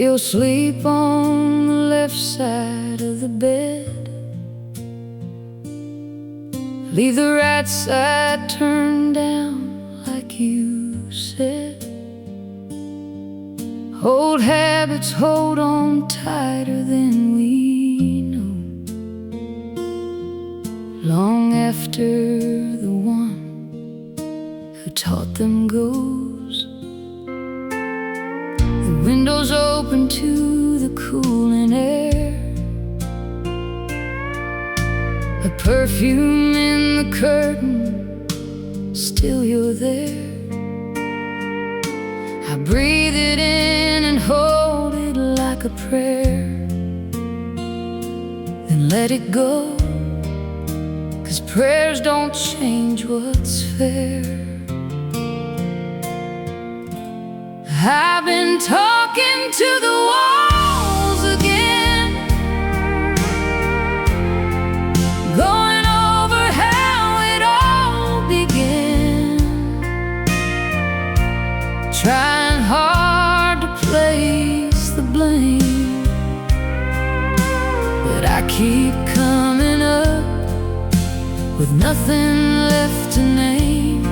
She'll sleep on the left side of the bed, leave the right side turned down like you said. Old habits hold on tighter than we know, long after the one who taught them goes. The window's open to the cooling air, a perfume in the curtain, still you're there. I breathe it in and hold it like a prayer, then let it go, 'cause prayers don't change what's fair. I've been talking to the walls again, going over how it all began, trying hard to place the blame, but I keep coming up with nothing left to name.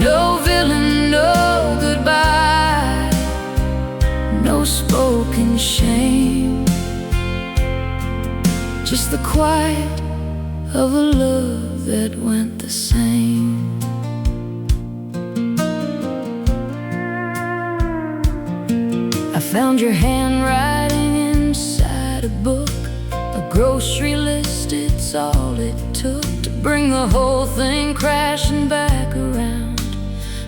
No villain, no goodbye, no spoken shame, just the quiet of a love that went the same. I found your handwriting inside a book, a grocery list, it's all it took to bring the whole thing crashing back around.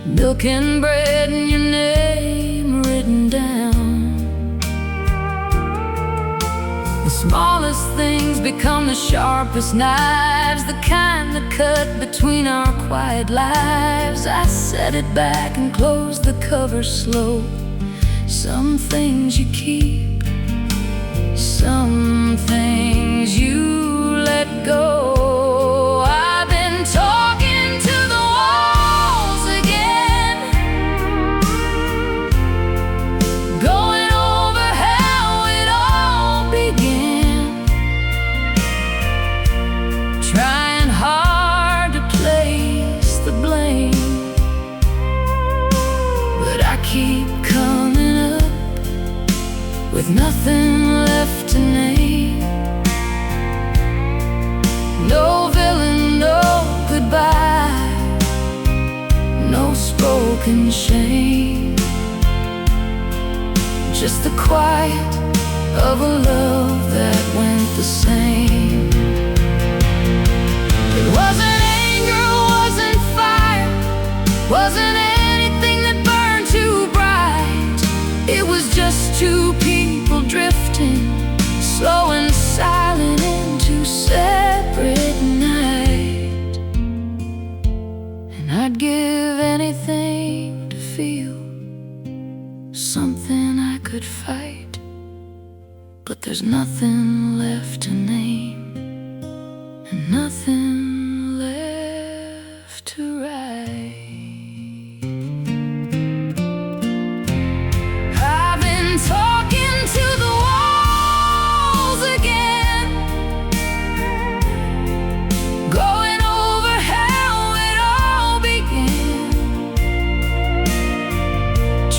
Milk and bread and your name written down. The smallest things become the sharpest knives, the kind that cut between our quiet lives. I set it back and close the cover slow. Some things you keep, some things you let go. I've been talking to the walls again, going over how it all began, trying hard to place the blame, but I keep coming up with nothing left to name. No villain, no goodbye, no spoken shame, just the quiet of a love that went the same. It wasn't anger, wasn't fire, wasn't anything that burned too bright. It was just two people drifting, slow and silent into separate night. And I'd give anything to feel something I could fight, but there's nothing left to name and nothing left to write. Talking to the walls again, going over how it all began,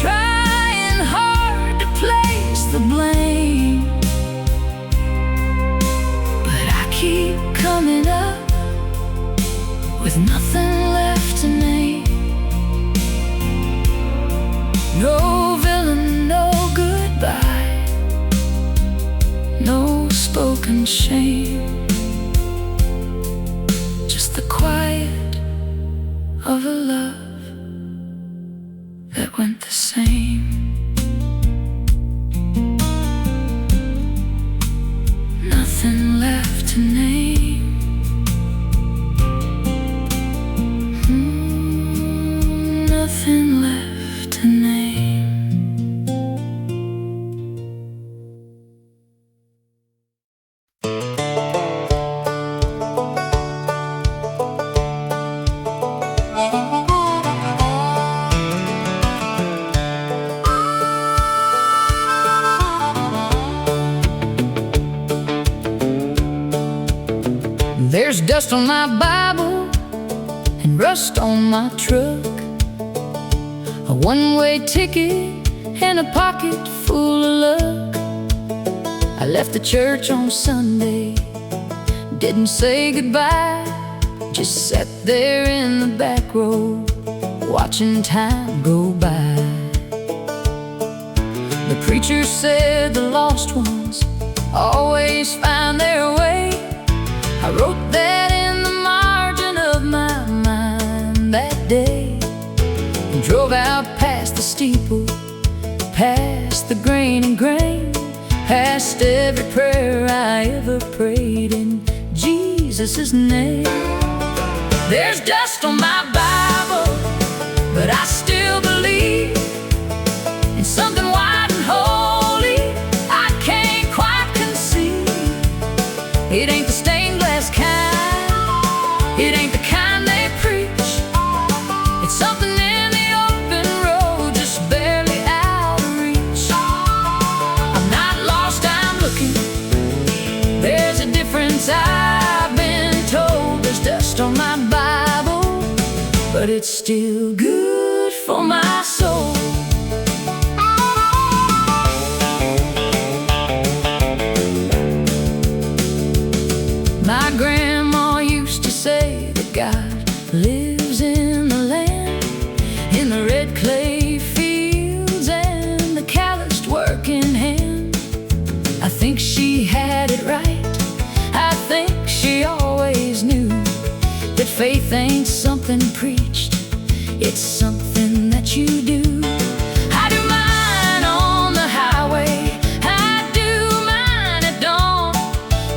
trying hard to place the blame, but I keep coming up with nothing left to name. No villain, no goodbye, no spoken shame, just the quiet of a love that went the same. Nothing left to name. Nothing left to name. dust on my Bible and rust on my truck, a one-way ticket and a pocket full of luck. I left the church on Sunday, didn't say goodbye, just sat there in the back row, watching time go by. The preacher said the lost ones always find their way. I wrote that in the margin of my mind that day, and drove out past the steeple, past the grain and grain, past every prayer I ever prayed in Jesus' name. There's dust on my Bible, but I still believe in something wide and holy I can't quite conceive. It ain't the stained glass kind, it ain't the kind they preach. It's something in the open road, just barely out of reach. I'm not lost, I'm looking. There's a difference I've been told. There's dust on my Bible, but it's still good for my soul. My grandma used to say that God lives in the land, in the red clay fields and the calloused working hand. I think she had it right. I think she always knew that faith ain't something preached, it's something that you do. I do mine on the highway, I do mine at dawn,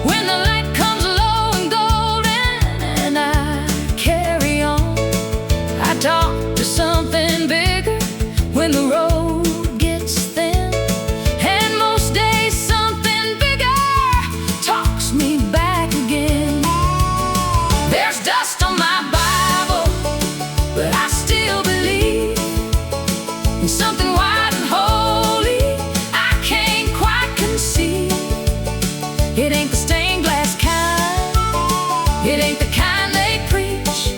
when the light comes low and golden and I carry on. I talk to something bigger when the road gets thin, and most days something bigger talks me back again. There's dust on my Bible, but I still believe in something wide and holy I can't quite conceive. It ain't the stained glass kind, it ain't the kind they preach.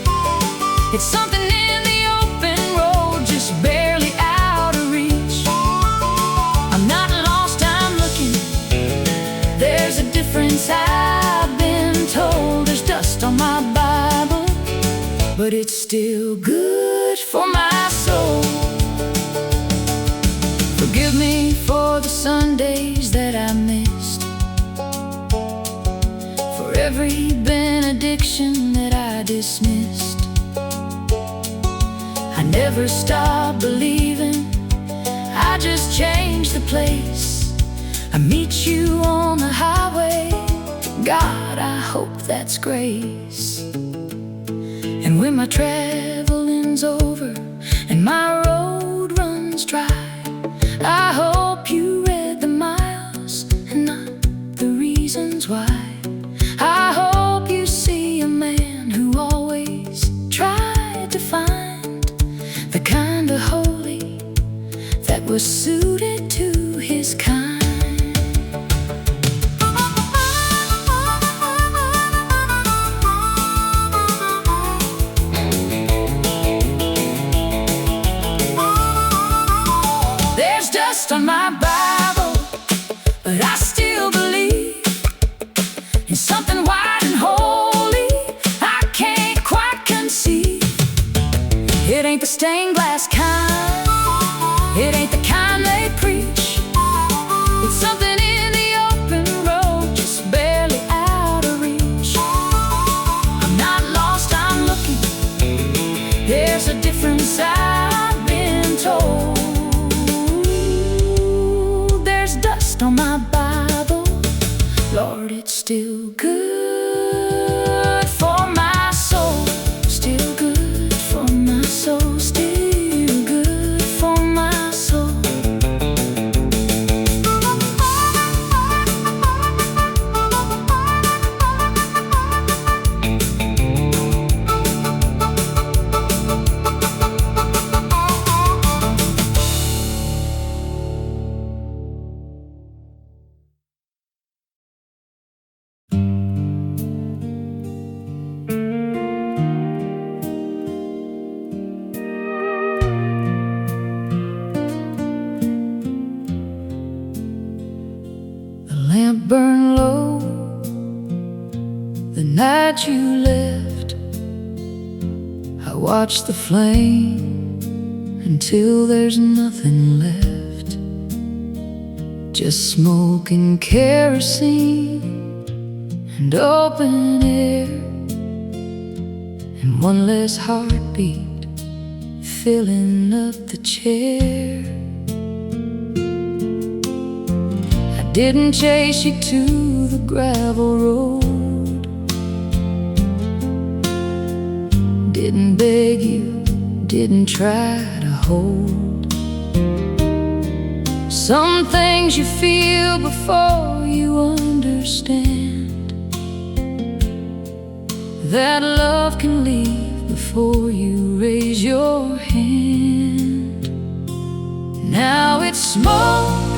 It's something in the open road, just barely out of reach. I'm not lost, I'm looking. There's a difference I've been told. There's dust on my Bible, but it's still good for my soul. Forgive me for the Sundays that I missed, for every benediction that I dismissed. I never stopped believing, I just changed the place. I meet you on the highway, God, I hope that's grace. And when my traveling's over and my road runs dry, I hope you read the miles and not the reasons why. I hope you see a man who always tried to find the kind of holy that was suited to his kind. There's dust on my Bible, but I still believe in something wide and holy I can't quite conceive. It ain't the stained glass kind, it ain't the kind they preach. It's something in the open road, just barely out of reach. I'm not lost, I'm looking. There's a difference I've been told. There's dust on my Bible, Lord, it's still good for my soul. Still good for my soul, still good for my soul. lamp burned low the night you left. I watched the flame until there's nothing left, just smoke and kerosene and open air, and one less heartbeat filling up the chair. I didn't chase you to the gravel road, didn't beg you, didn't try to hold. Some things you feel before you understand that love can leave before you raise your hand. Now it's smoke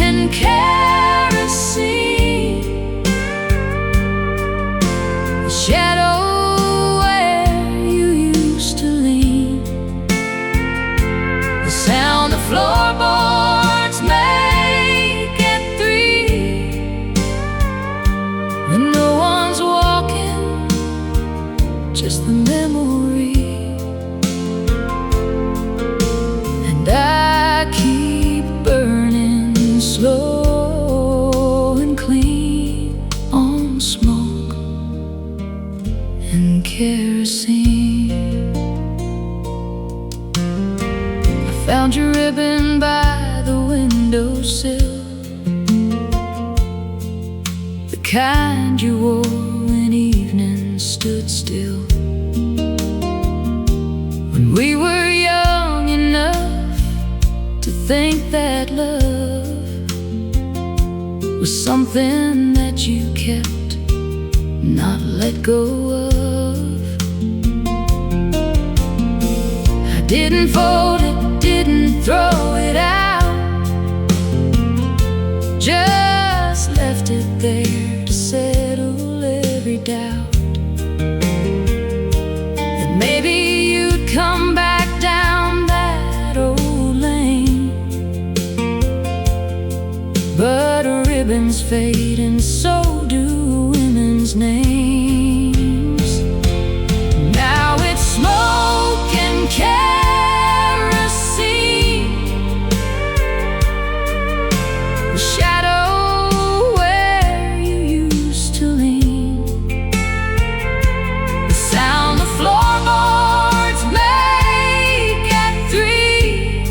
and kerosene, the shadow where you used to lean, the sound the floorboards make at 3, and no one's walking, just the memory. And I keep burning slow and clean on smoke and kerosene. I found your ribbon by the windowsill, the kind you wore when evening stood still, when we were young enough to think that love was something that you kept, not let go of. I didn't fold it, didn't throw it out, just left it there to settle every doubt, that maybe you'd come back down that old lane. But ribbons fade and so do women's names. Now it's smoke and kerosene, the shadow where you used to lean, the sound the floorboards make at 3,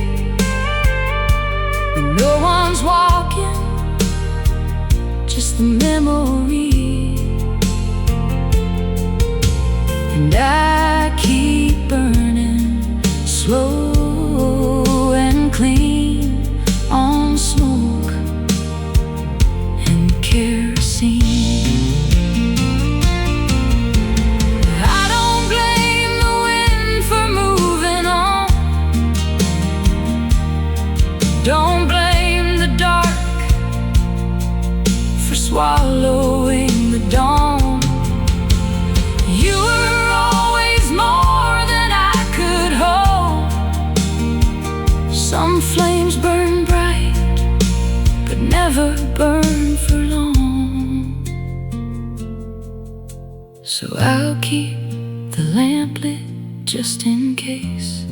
and no one's walking, just the memory. And I keep burning slow and clean on smoke and kerosene. I don't blame the wind for moving on, don't blame the dark for swallowing the dawn. You were always more than I could hold. Some flames burn bright, but never burn for long. So I'll keep the lamp lit just in case,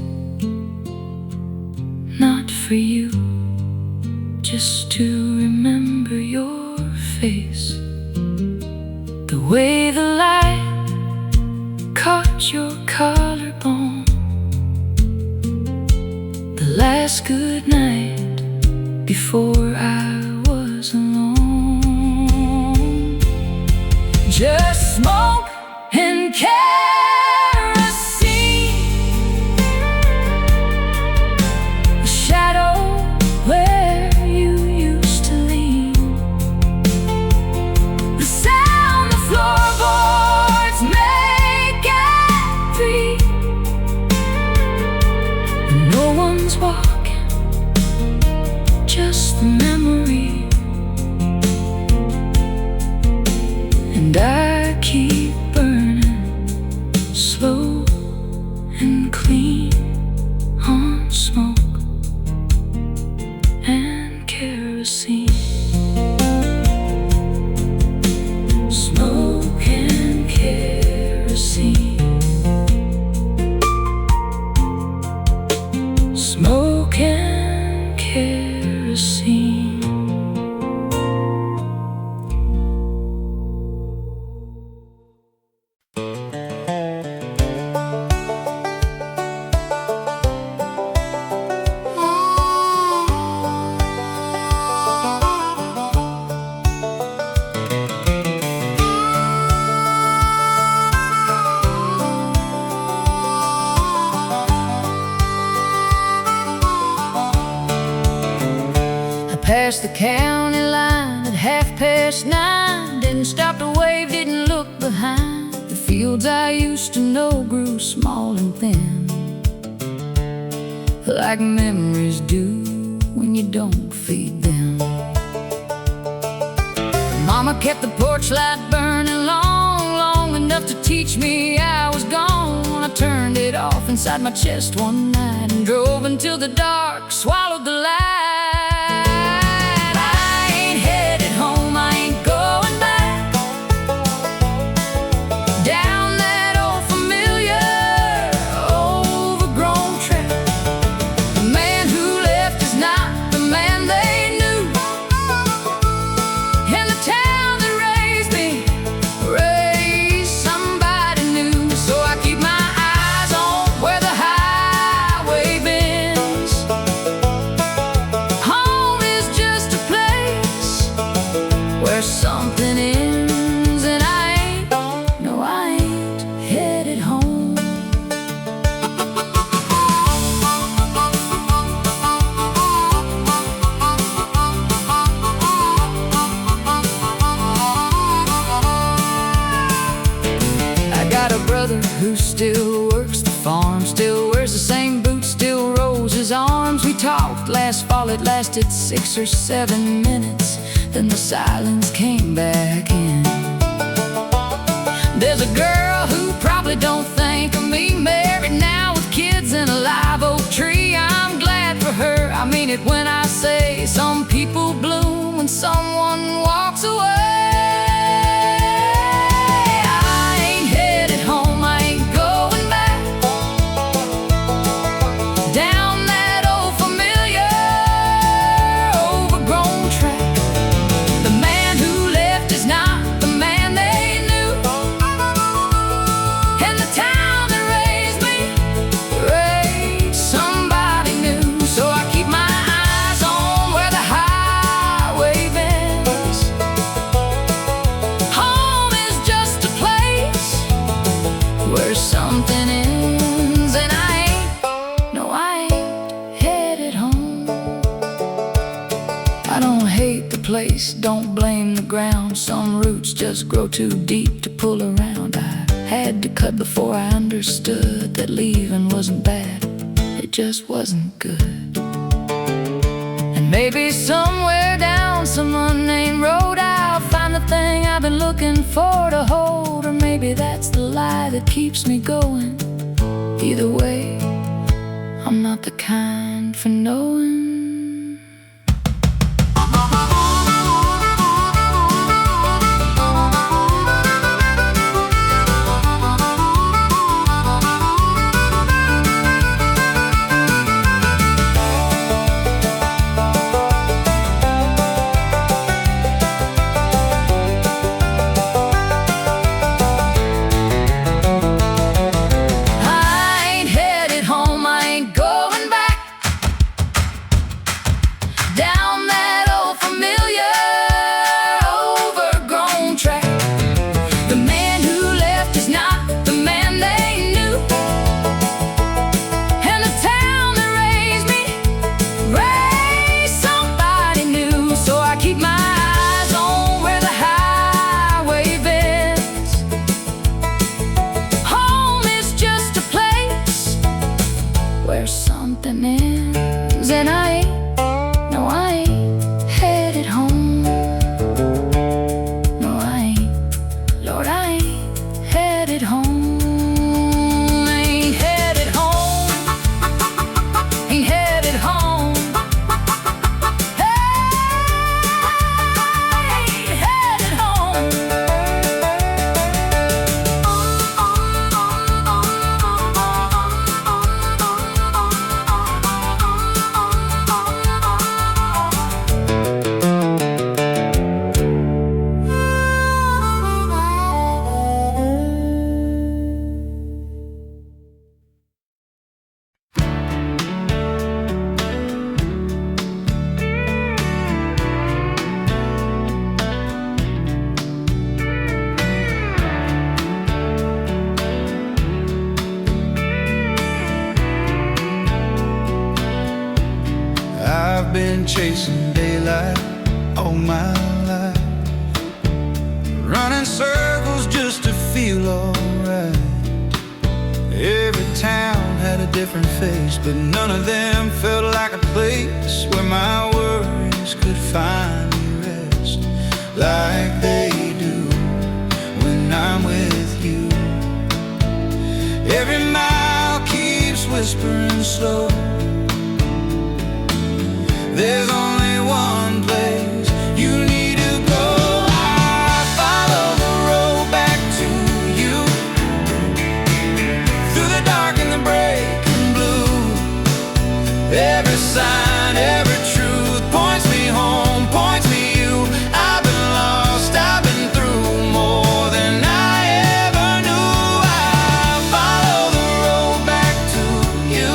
not for you, just to remember your face, the way the light caught your collarbone, the last good night before I was alone. Just smoke and kerosene, the shadow where you used to lean, the sound the floorboards make at 3, and no one's walking, just the memory. And I keep burning slow and clean on smoke and kerosene. past the county line at 9:30. Didn't stop to wave, didn't look behind. The fields I used to know grew small and thin, like memories do when you don't feed them. Mama kept the porch light burning long enough to teach me I was gone. I turned it off inside my chest one night and drove until the dark swallowed the light. I ain't headed home, I ain't going back down that old familiar, overgrown track. The man who left is not the man they knew, and the town that raised me raised somebody new. So I keep my eyes on where the highway bends. Home is just a place where something ends, and I ain't headed home. I got a brother who still works the farm, still wears the same boots, still rolls his arms. We talked last fall, it lasted 6 or 7 minutes, then the silence came back in. There's a girl who probably don't think of me, married now with kids and a live oak tree. I'm glad for her, I mean it when I say some people bloom when someone walks away. I ain't headed home, I ain't going back down that old familiar, overgrown track. The man who left is not the man they knew, and the town that raised me raised somebody new. So I keep my eyes on where the highway bends. Home is just a place where something ends, and I ain't headed home. I don't hate the place, don't blame the ground. Some roots just grow too deep to pull around. I had to cut before I understood that leaving wasn't bad, it just wasn't good. And maybe somewhere down some unnamed road I'll find the thing I've been looking for to hold, or maybe that's the lie that keeps me going. Either way, I'm not the kind for knowing. I ain't headed home, I ain't going back daylight all my life, running circles just to feel alright. Every town had a different face, but none of them felt like a place where my worries could finally rest like they do when I'm with you. Every mile keeps whispering slow. There's only one place you need to go. I follow the road back to you, through the dark and the breaking blue. Every sign, every truth points me home, points me you. I've been lost, I've been through more than I ever knew. I follow the road back to you.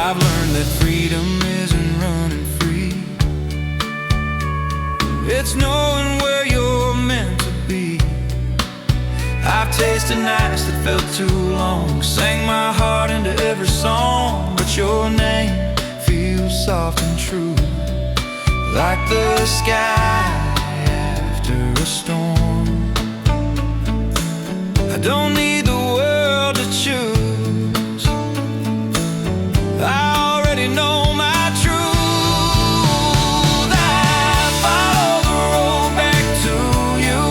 I've learned that freedom isn't running free, it's knowing where you're meant to be. I've tasted nights that felt too long, sang my heart into every song, but your name feels soft and true, like the sky after a storm. I don't need the world to choose, I already know my truth. I follow the road back to you.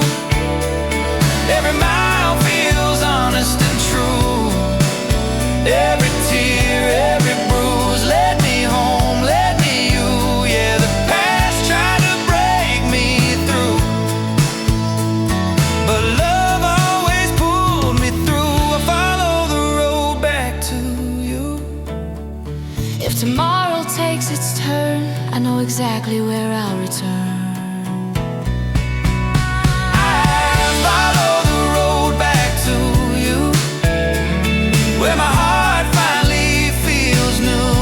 Every mile feels honest and true. Every tear, every bruise led me home, led me you. Yeah, the past tried to break me through, but love always pulled me through. I follow the road back to you. If tomorrow takes its turn, I know exactly where I'll return. I follow the road back to you, where my heart finally feels new.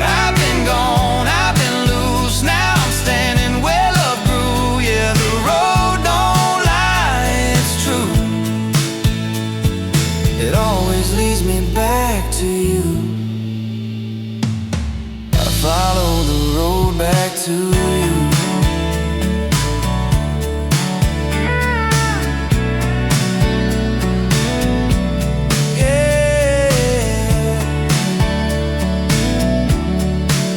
I've been gone, I've been loose, now I'm standing where love grew. Yeah, the road don't lie, it's true. It always leads me back to you. I follow the road back to you.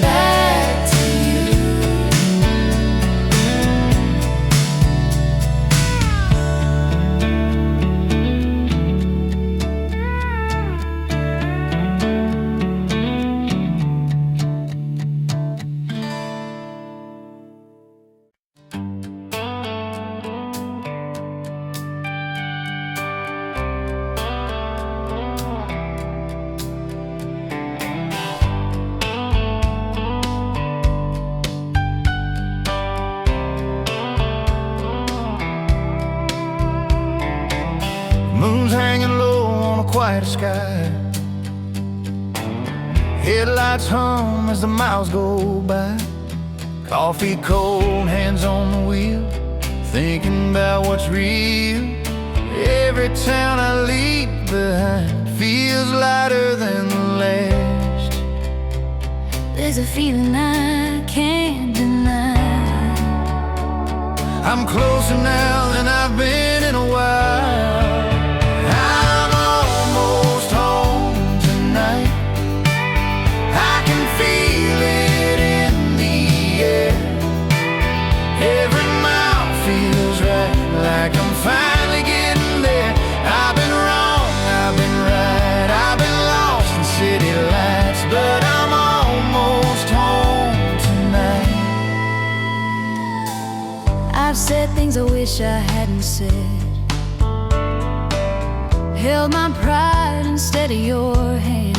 Back to you. Moon's hanging low on a quiet sky, headlights hum as the miles go by. Coffee cold, hands on the wheel, thinking about what's real. Every town I leave behind feels lighter than the last. There's a feeling I can't deny. I'm closer now than I've been in a while. I'm almost home tonight. I can feel it in the air. Every mile feels right, like I'm finally getting there. I've been wrong, I've been right, I've been lost in city lights, but I'm almost home tonight. I've said things I wish I hadn't said, held my pride instead of your hand,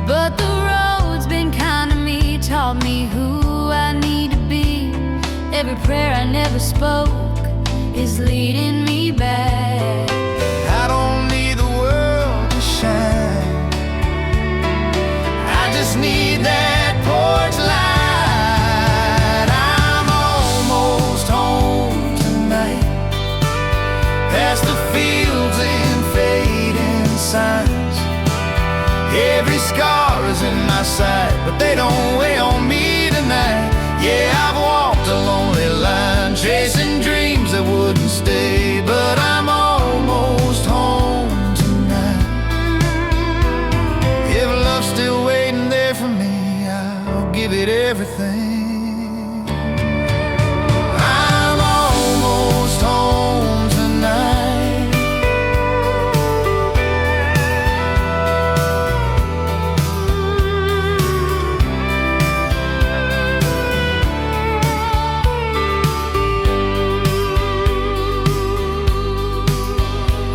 but the road's been kind to me, taught me who I need to be. Every prayer I never spoke is leading me back. I don't need the world to shine, I just need that porch light. I'm almost home tonight, past the fields and fading signs. Every scar is in my sight, but they don't weigh on me tonight. Yeah, I've walked a lonely line, chasing dreams that wouldn't stay, but I'm almost home tonight. If love's still waiting there for me, I'll give it everything. I'm almost home tonight.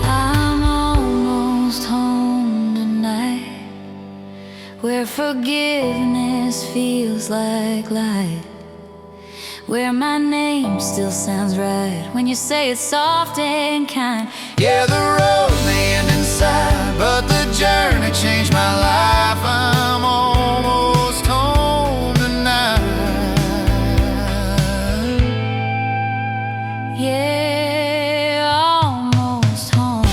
I'm almost home tonight, where forgiveness feels like light, where my name still sounds right when you say it's soft and kind. Yeah, the road may end inside, but the journey changed my life. I'm almost home tonight. Yeah, almost home.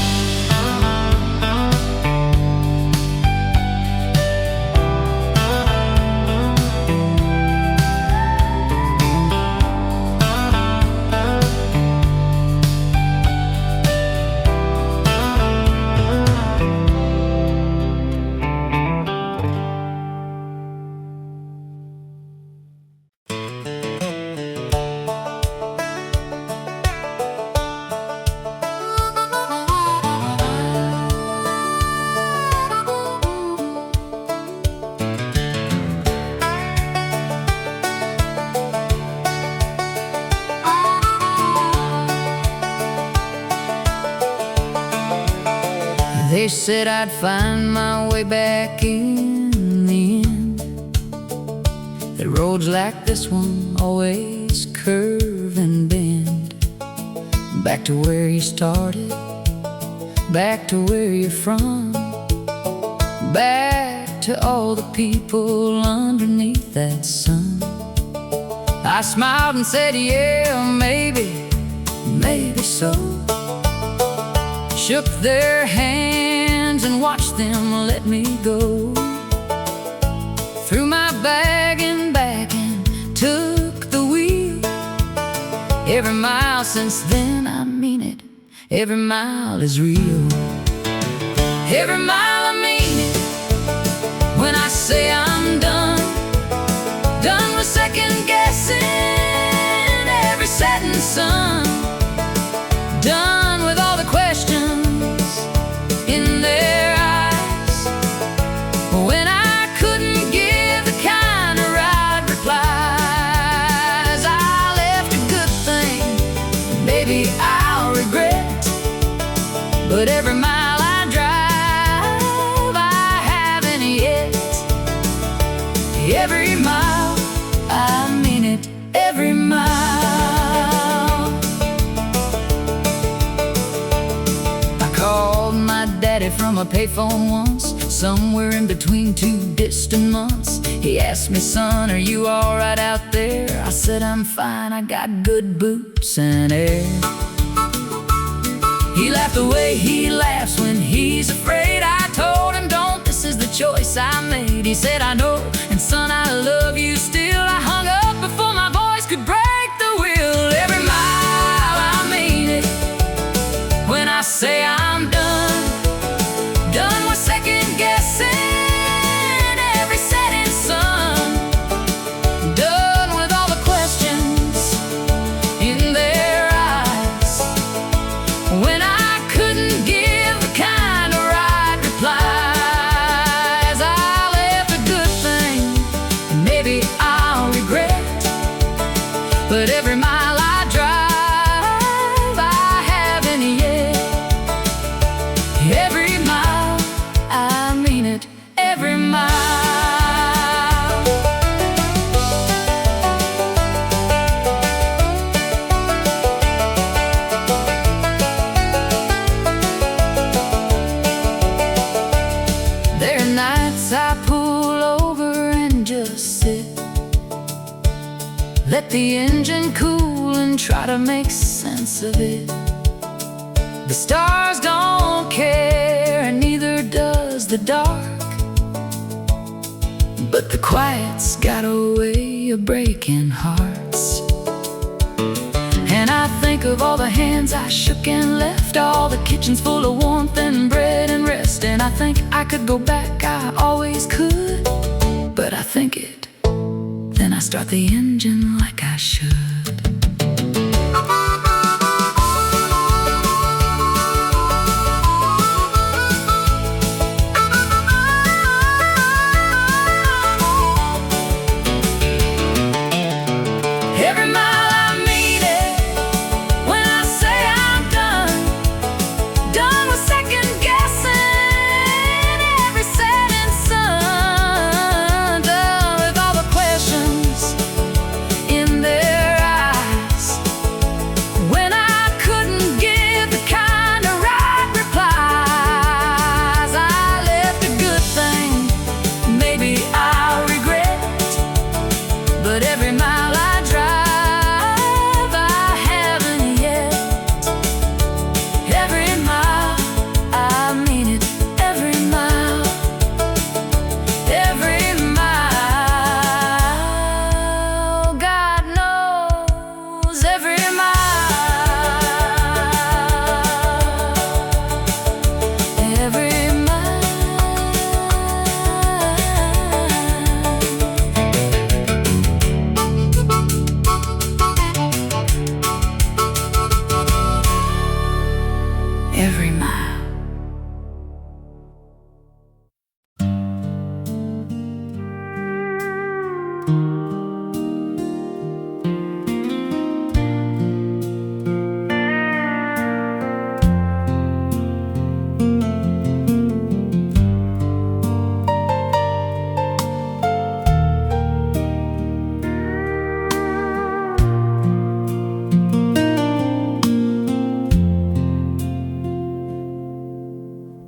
They said I'd find my way back in the end. The roads like this one always curve and bend. Back to where you started, back to where you're from, back to all the people underneath that sun. I smiled and said, yeah, maybe, maybe so. Shook their hands and watched them let me go. Threw my bag and back and took the wheel. Every mile since then, I mean it, every mile is real. Every mile I mean it, when I say I'm done. Done with second guessing every setting sun. Done with all the questions in their eyes, when I couldn't give the kind of right replies. I left a good thing, maybe I'll regret, but every mile I drive, I haven't yet. Every mile, I mean it, every mile. From a payphone once, somewhere in between two distant months. He asked me, son, are you alright out there? I said, I'm fine, I got good boots and air. He laughed the way he laughs when he's afraid. I told him, don't, this is the choice I made. He said, I know, and son, I love you still. I hung up before my voice could break the wheel. Every mile, I mean it, when I say I'm done. Done with second guessing every setting sun. Done with all the questions in their eyes, when I couldn't give the kind of right replies. I left a good thing, and maybe I'll regret, but every mile I drive, I haven't yet. Every mile, I mean it, every mile. There are nights I pull over and just sit, let the engine cool and try to make sense of it. The stars don't care, and neither does the dark. but the quiet's got a way of breaking hearts. And I think of all the hands I shook and left, all the kitchens full of warmth and bread and rest. And I think I could go back, I always could, but I think it, then I start the engine like I should. Every mile.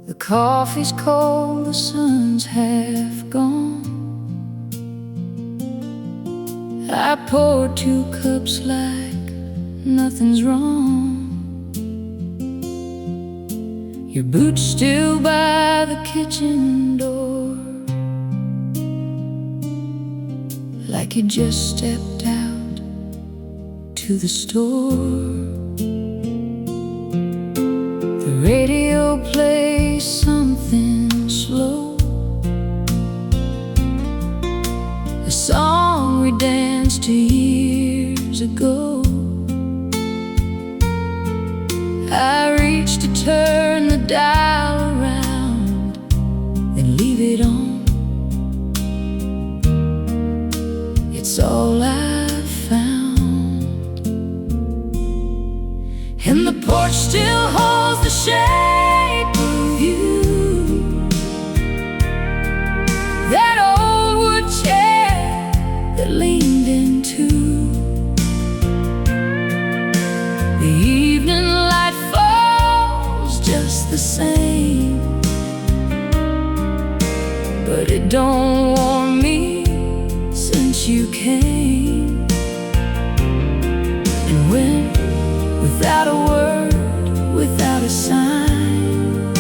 The coffee's cold, the sun's half gone. I poured 2 cups like nothing's wrong. Your boots still by the kitchen door, like you just stepped out to the store. The radio plays something slow, a song we danced to years ago. I reach to turn the dial around, then leave it on. It's all I've found, and the porch still holds the shape of you. That old wood chair that leaned into the evening light falls just the same, but it don't warm me since you came. And when, without a word, without a sign,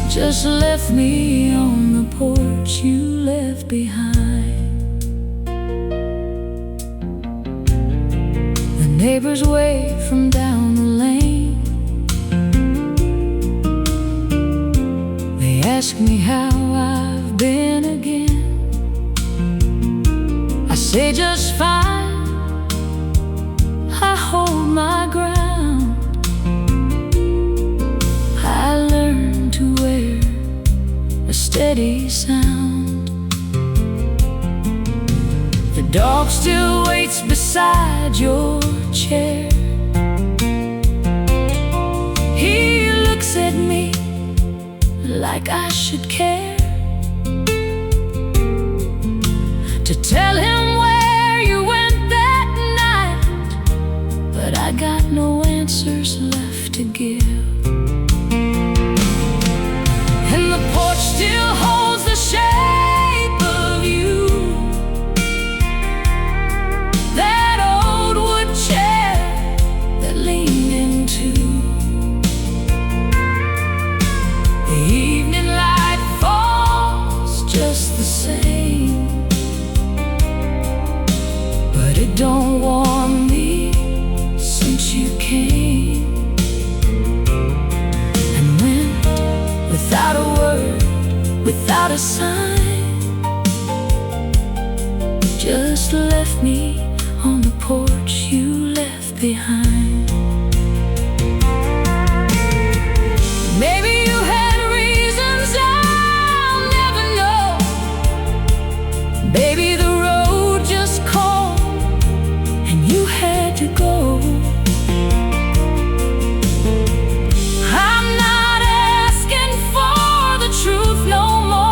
just left me on the porch you left behind. The neighbors wave from down the lane, they ask me how I've been again. I say just fine, I hold my ground. I learned to wear a steady sound. The dog still waits beside your chair. He looks at me like I should care, to tell him where you went that night, but I got no answers left to give. And the porch still holds the shape of you. That old wood chair that leaned into the evening light falls just the without a sign, just left me on the porch you left behind. Maybe you had reasons I'll never know. Maybe the road just called and you had to go. I'm not asking for the truth no more.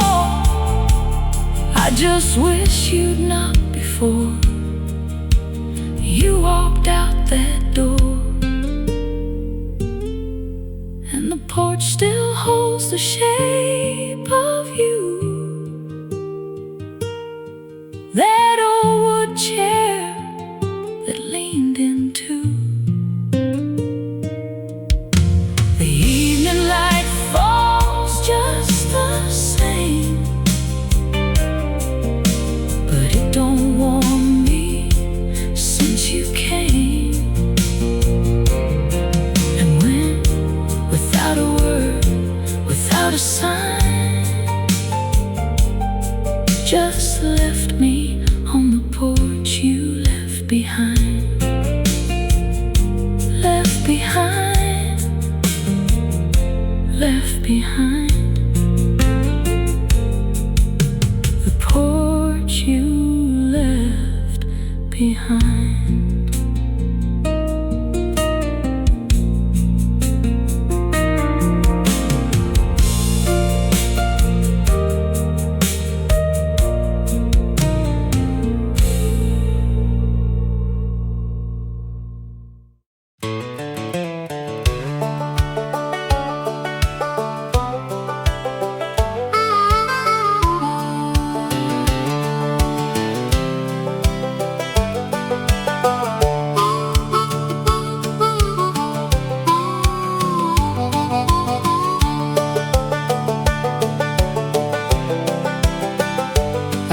I just wish you'd knocked before you walked out that door. And the porch still holds the shape of you, that old wood chair that leaned into. The evening light falls just the same, but it don't warm me since you came. And when, without a word, without a sign, just left me on the porch you left behind. Left behind, left behind. The porch you left behind.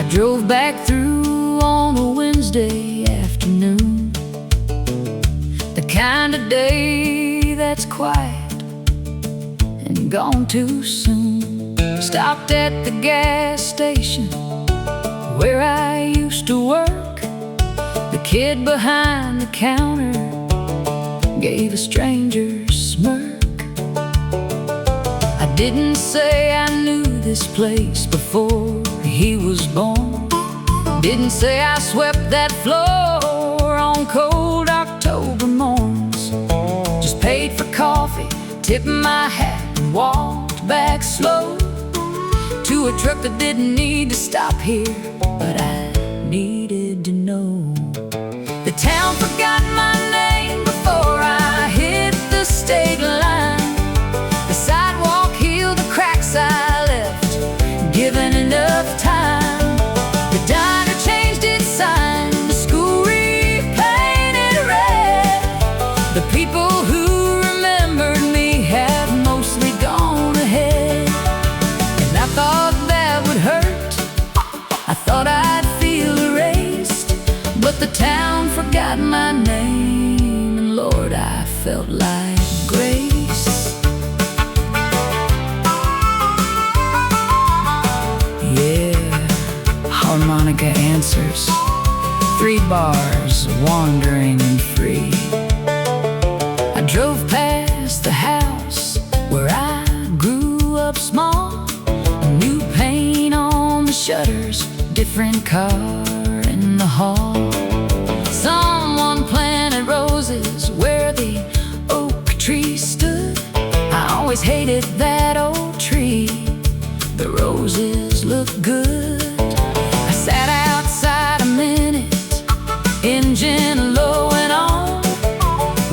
Drove back through on a Wednesday afternoon, the kind of day that's quiet and gone too soon. Stopped at the gas station where I used to work. The kid behind the counter gave a stranger smirk. I didn't say I knew this place before he was born. Didn't say I swept that floor on cold October morns. Just paid for coffee, tipped my hat, and walked back slow to a truck that didn't need to stop here, but I needed to know. The town forgot my name before I hit the state line. The sidewalk healed the cracks I left, given enough time. The diner changed its sign, the school repainted red. The people who remembered me have mostly gone ahead. And I thought that would hurt, I thought I'd feel erased, but the town forgot my name, and Lord, I felt like grace. Harmonica answers, 3 bars, wandering and free. I drove past the house where I grew up small. New paint on the shutters, different car in the hall. Someone planted roses where the oak tree stood. I always hated that old tree, the roses look good. Sat outside a minute, engine low and on,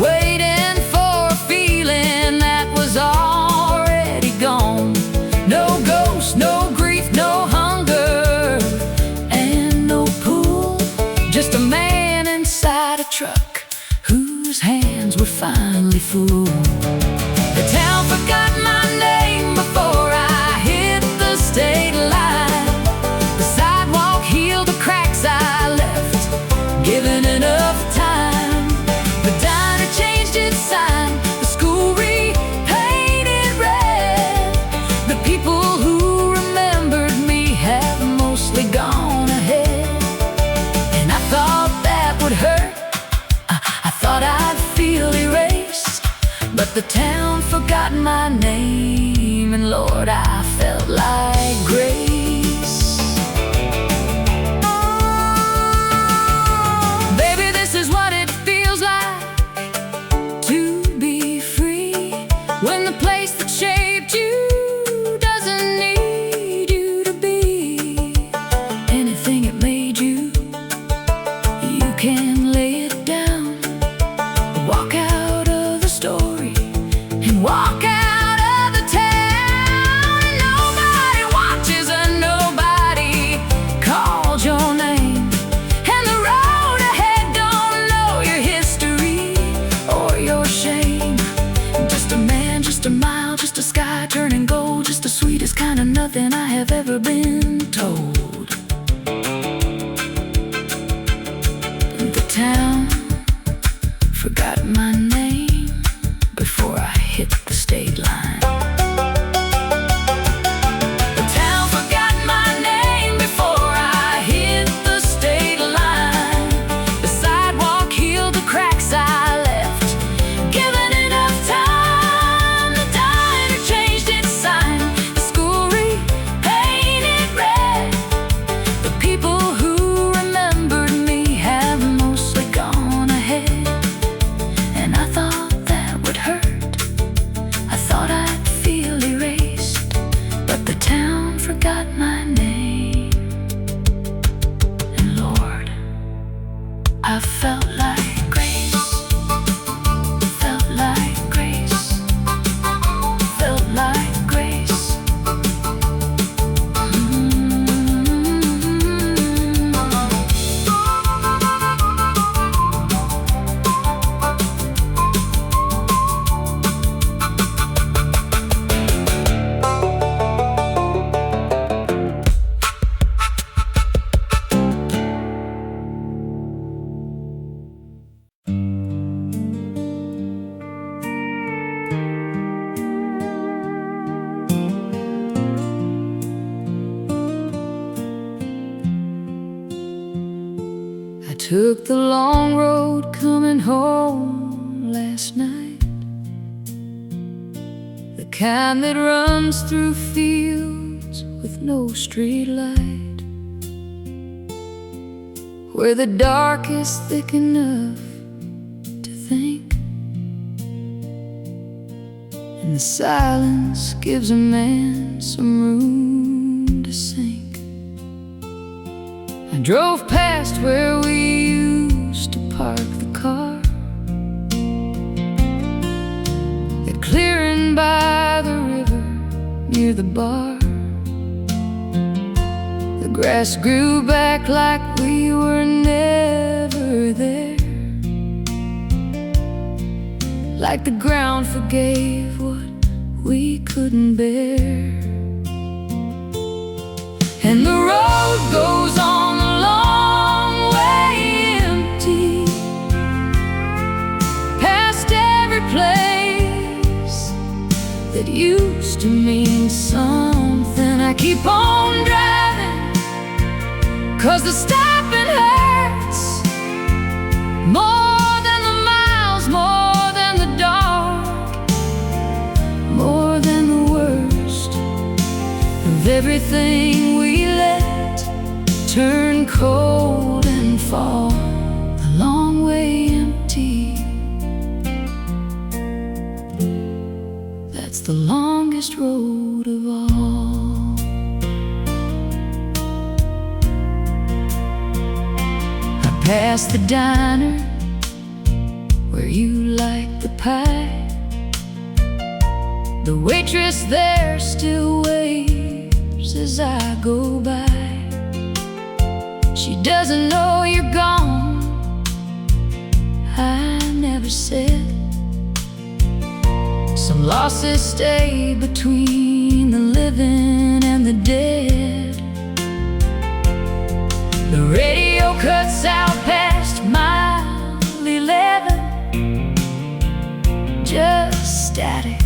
waiting for a feeling that was already gone. No ghost, no grief, no hunger, and no pool. Just a man inside a truck whose hands were finally full. The town forgot my name before I hit the state line. Heal the cracks I left, given enough time. The diner changed its sign, the school repainted red. The people who remembered my name, and Lord, I felt like grace. Baby, this is what it feels like to be free, when the place that shaped you doesn't need you to be anything it made you. You can lay it down, walk out of the story, and walk out of the town. And nobody watches and nobody calls your name, and the road ahead don't know your history or your shame. Just a man, just a mile, just a sky turning gold, just the sweetest kind of nothing I have ever been told. The town forgot my name before I hit the state line. The town forgot my name before I hit the state line. The sidewalk healed the cracks I left, given enough time. The diner changed its sign, the school repainted red. The people who remembered me have mostly gone ahead, and I thought that would hurt. I thought I'd feel erased, but the town forgot my name, and Lord, I felt like grace. Felt like grace. Felt like grace. I took the long road coming home last night, the kind that runs through fields with no street light, where the dark is thick enough to think, and the silence gives a man some room to sink. I drove past where we used to park the car, that clearing by the river near the bar. The grass grew back like we were never there, like the ground forgave what we couldn't bear. And the road goes on a long way empty, past every place that used to mean something. I keep on driving, 'cause the stopping hurts more than the miles, more than the dark, more than the worst of everything we let turn cold and fall the long way empty. That's the longest road of all. I passed the diner where you like the pie. The waitress there still waves as I go by. She doesn't know you're gone, I never said. Some losses stay between the living and the dead. The radio cuts out past mile 11, just static,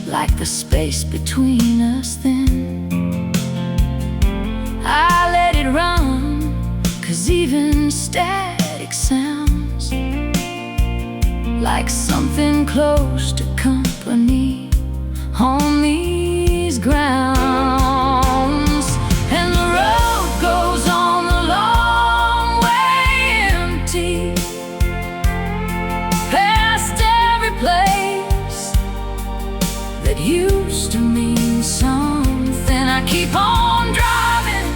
like the space between us then. I let it run, 'cause even static sounds like something close to company on these grounds. And the road goes on the long way empty, past every place that used to mean something. I keep on driving,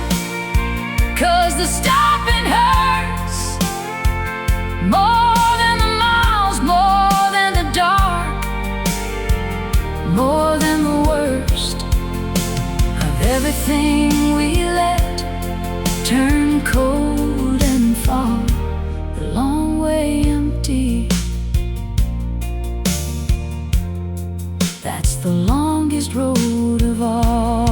'cause the stopping hurts more than the miles, more than the dark, more than the worst of everything we let turn cold and fall the long way empty. That's the longest road of all.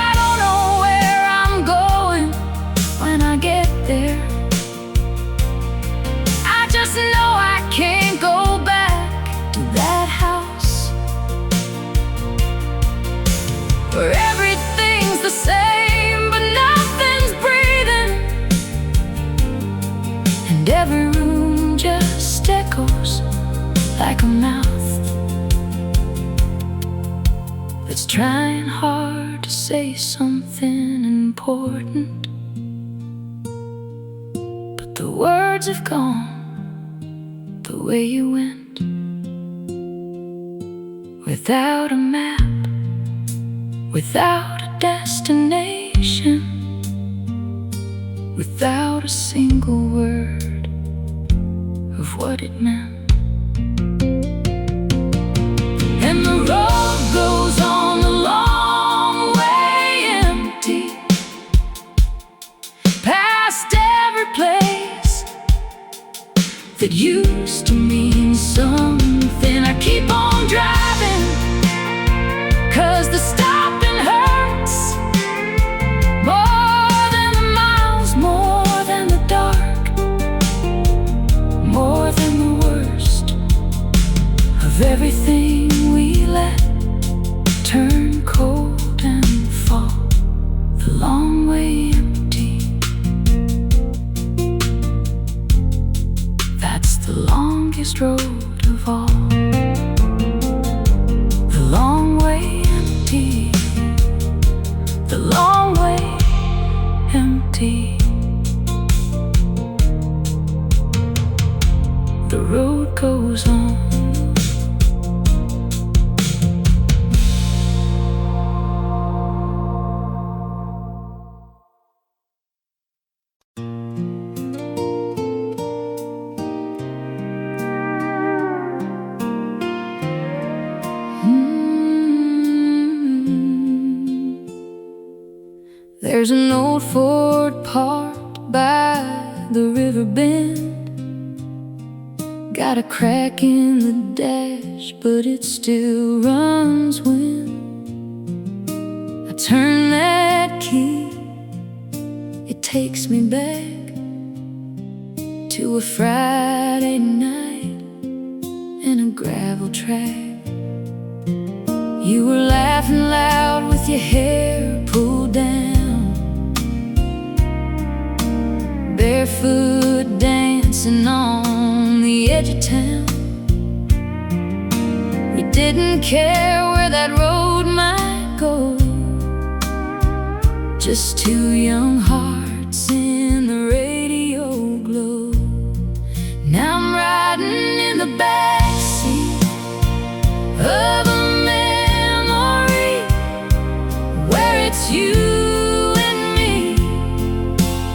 I don't know where I'm going when I get there. I just know I can't go back to that house where everything's the same but nothing's breathing, and every room just echoes like a mouth that's trying hard to say something important, but the words have gone the way you went, without a map, without a destination, without a single word of what it meant. And the road goes on the long way empty, past every place that used to mean something. I keep on driving, 'cause the stopping hurts more than the miles, more than the dark, more than the worst of everything we let turn cold and fall the long way empty. That's the longest road of all. The long way empty, the long way empty. The road goes on. There's an old Ford parked by the river bend, got a crack in the dash, but it still runs when I turn that key. It takes me back to a Friday night in a gravel track. You were laughing loud with your hair pulled down, barefoot dancing on the edge of town. We didn't care where that road might go, just two young hearts in the radio glow. Now I'm riding in the backseat of a memory where it's you and me,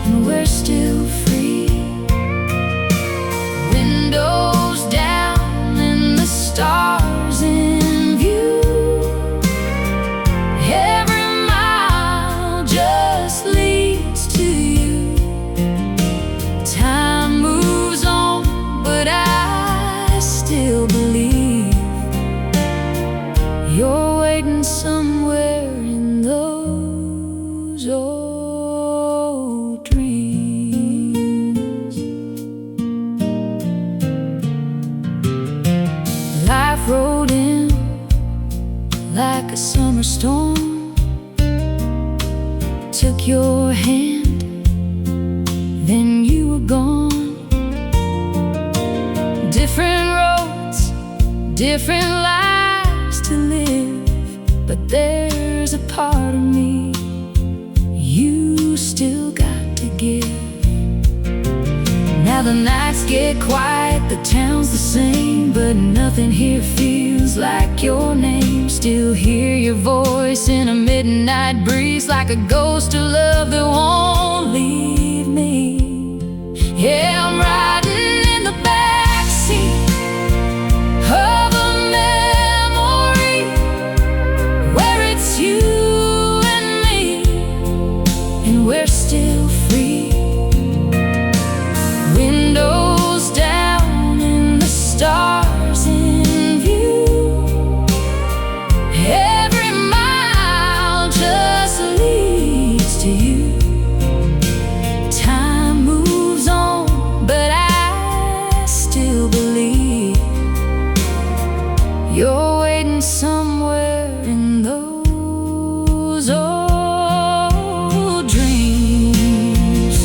and we're still free. Windows down and the stars in view. Every mile just leads to you. Time moves on, but I still believe you're waiting somewhere in those old dreams. Life rolled in like a summer storm, took your hand, then you were gone. Different roads, different lives to live, but there's a part of me you still got to give. Now the nights get quiet, the town's the same, but nothing here feels like your name. Still hear your voice in a midnight breeze, like a ghost of love that won't leave me. Yeah, I'm riding in the backseat of a memory where it's you and me, and we're still free. Windows down and the stars in view. Every mile just leads to you. Time moves on, but I still believe you're waiting somewhere in those old dreams.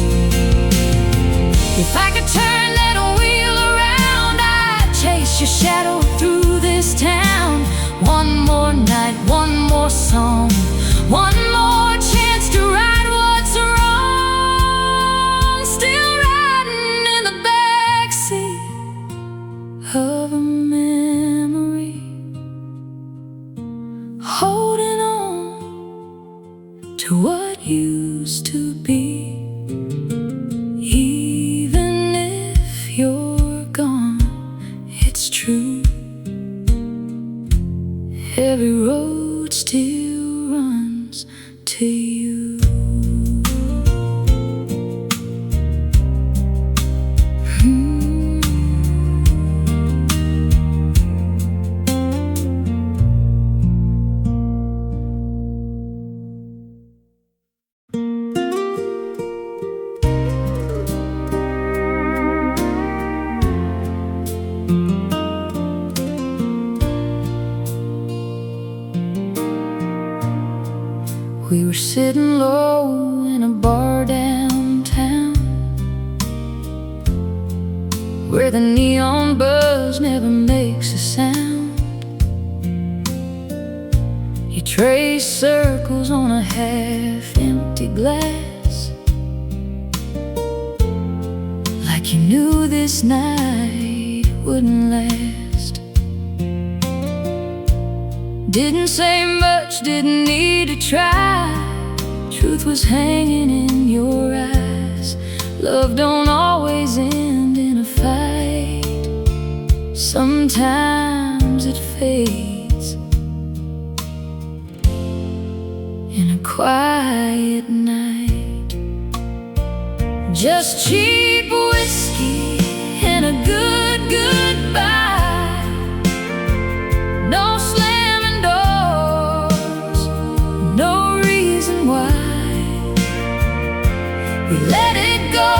If I could turn that wheel around, I'd chase your shadow through this town. One more night, one more song, one more chance to right what's wrong. Still riding in the backseat of a memory, holding on to what used to be. Even if you're gone, it's true. Every road still runs to you. We were sitting low in a bar downtown, where the neon buzz never makes a sound. You trace circles on a half-empty glass, like you knew this night wouldn't last. Didn't say much, didn't need to try. Truth was hanging in your eyes. Love don't always end in a fight. Sometimes it fades in a quiet night. Just cheap whiskey and a good goodbye. No slamming doors, no reason why. We let it go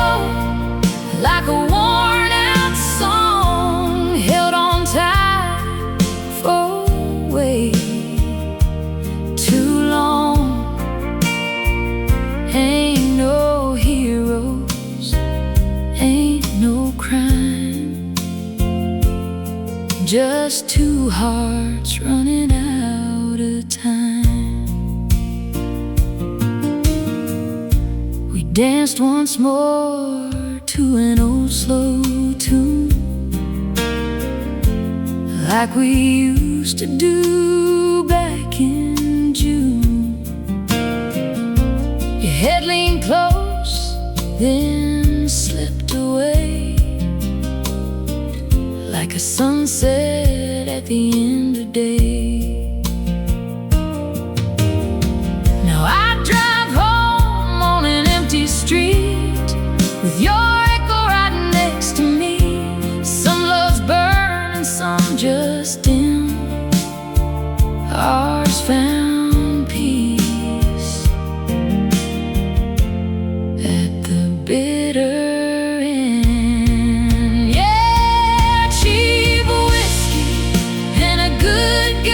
like a worn out song, held on tight for way too long. Ain't no heroes, ain't no crime, just two hearts running out of time. We danced once more to an old slow tune, like we used to do back in June. Your head leaned close, then slipped away, like a sunset at the end of day. Now I drive home on an empty street with your echo right next to me. Some loves burn and some just dim. Ours found peace at the bitter end. Yeah, cheap whiskey and a good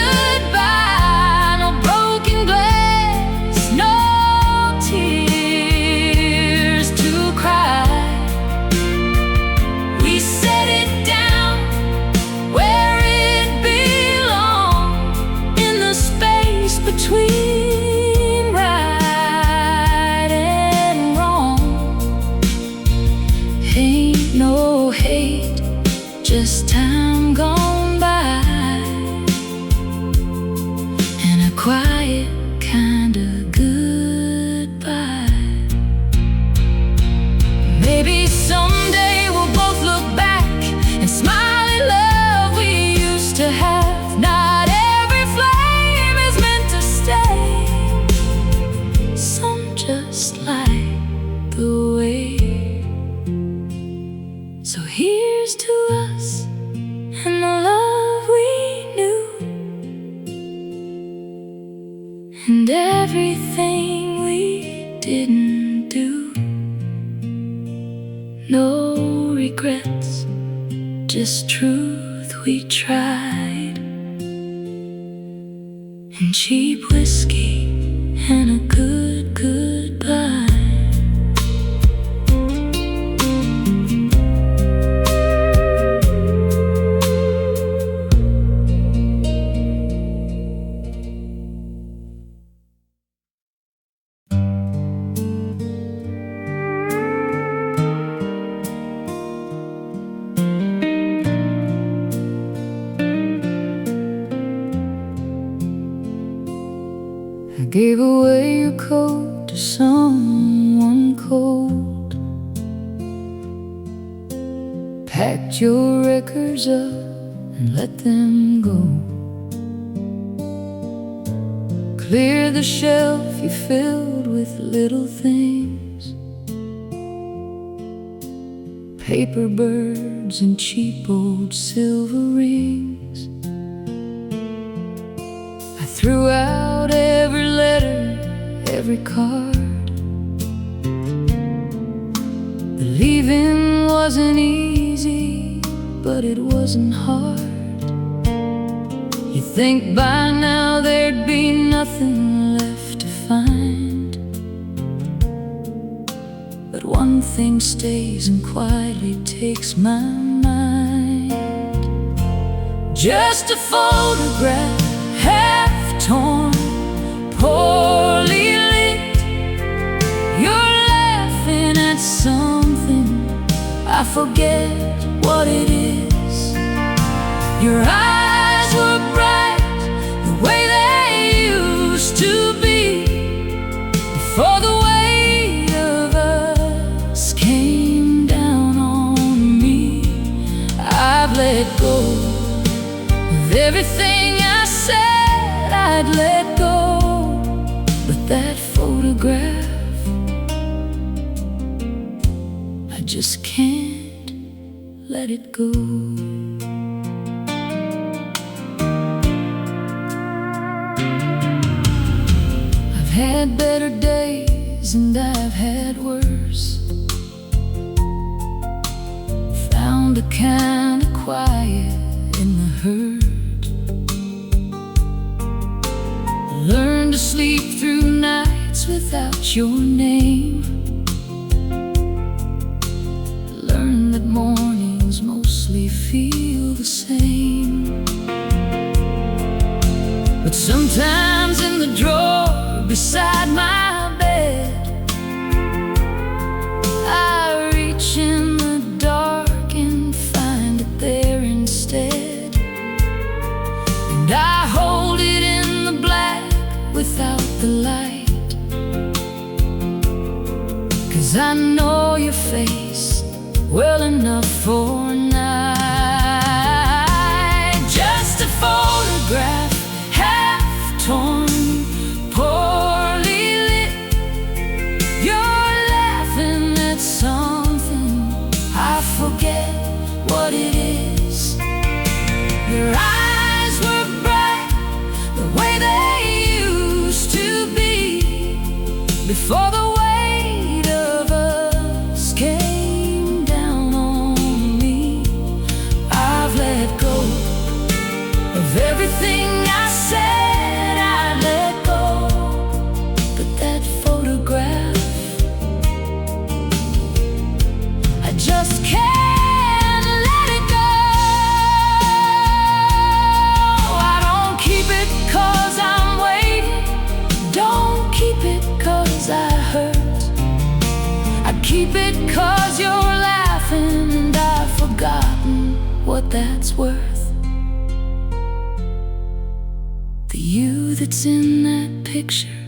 everything we didn't do. No regrets, just truth we tried, and cheap whiskey and a good goodbye. I gave away your coat to someone cold, packed your records up and let them go. Clear the shelf you filled with little things, paper birds and cheap old silver rings. I threw out every letter, every card. Believing wasn't easy, but it wasn't hard. You think by now there'd be nothing left to find, but one thing stays and quietly takes my mind. Just a photograph, half-torn, poorly lit. You're laughing at something, I forget what it is. Your eyes were bright, the way they used to be, before the weight of us came down on me. I've let go of everything I said I'd let go, but that photograph, I just can't let it go. I've had better days and I've had worse, found a kind of quiet in the hurt, learn to sleep through nights without your name, learn that mornings mostly feel the same. But sometimes in the drawer beside my bed, I reach in the dark and find it there instead, and I hold it in the black without the light, 'cause I know your face well enough for a night. Just a photograph, half-torn, poorly lit. You're laughing at something, I forget what it is. Your eyes were bright, the way they used to be, before the weight of us came down on me. I've let go of everything I said I'd let go, but that photograph, I just can't let it go. I don't keep it 'cause I'm waiting, don't keep it 'cause I hurt. I keep it 'cause you're laughing and I've forgotten what that's worth. The you that's in that picture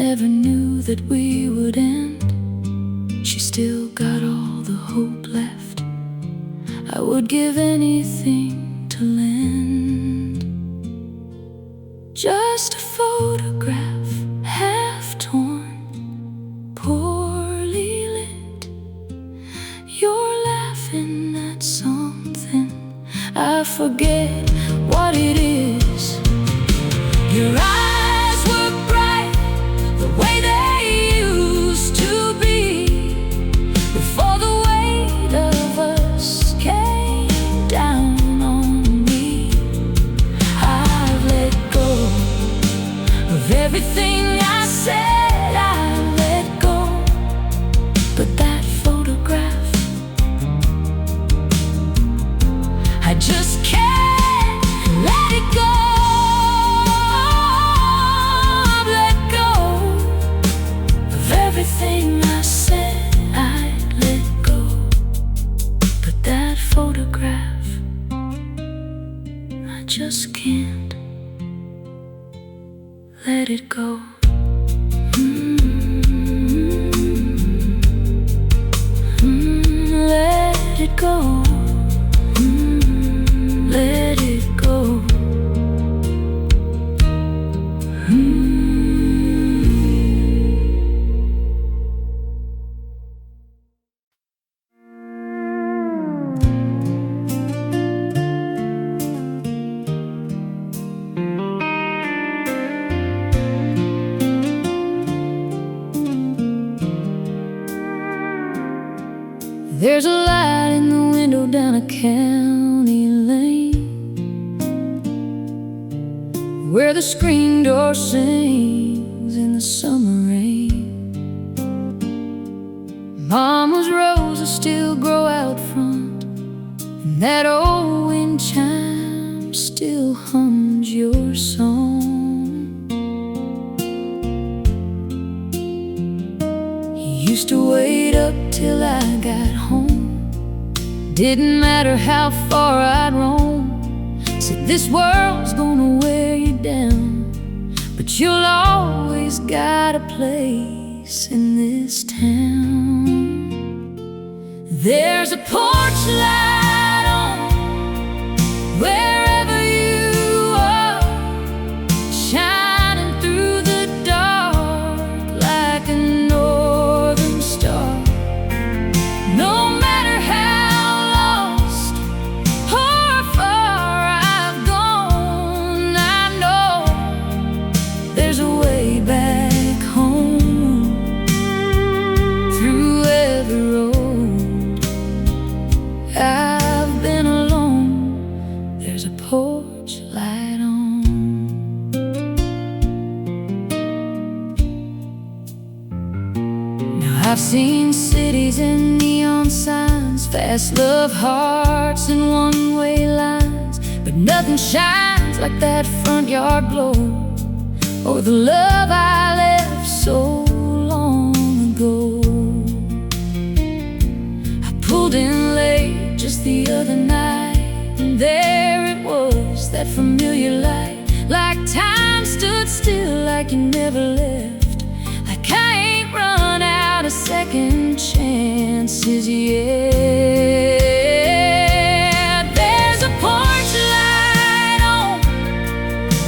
never knew that we would end. She still got all the hope left, I would give anything to lend. Just a photograph, half-torn, poorly lit. You're laughing at something, I forget what it is. Your eyes were bright, it go. Let it go. There's a light in the window down a county lane, where the screen door sings in the summer rain. Mama's roses still grow out front, and that old wind chime still hums your song. He used to wait up till I got home. Didn't matter how far I'd roam. Said this world's gonna wear you down, but you'll always got a place in this town. There's a porch light on wherever you are, shining through the dark like a northern star. No matter how lost or far I've gone, I know there's a way back home. Through every road I've been alone, there's a porch light on. Now I've seen cities and neon signs, fast love hearts and one-way lines, but nothing shines like that front yard glow, or the love I left so long ago. I pulled in late just the other night, and there it was, that familiar light, like time stood still, like you never left, like I ain't run out of second chances yet. There's a porch light on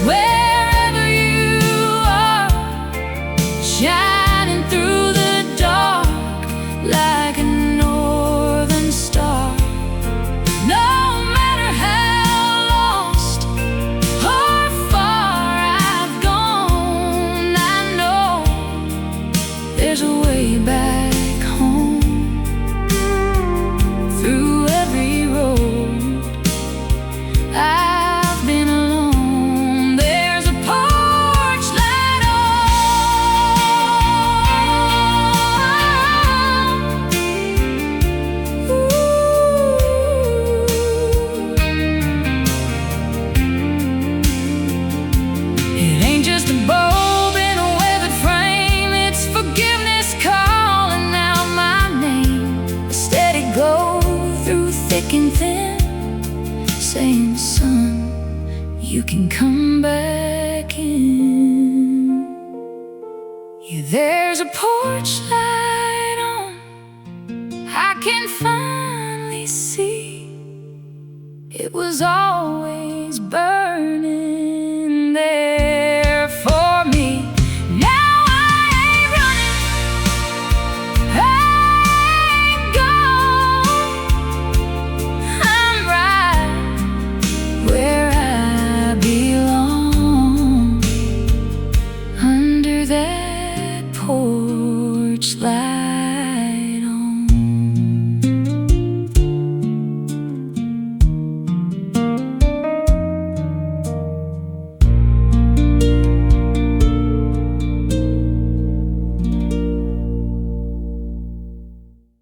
wherever you are, shining through the dark like a northern star. No matter how lost or far I've gone, I know there's a way back home. Through every road I've been alone, there's a porch light on. It ain't just a bulb in a weathered frame, it's forgiveness calling out my name. A steady glow through thick and thin, saying, son, you can come back in. Yeah, there's a porch light on, I can finally see it was always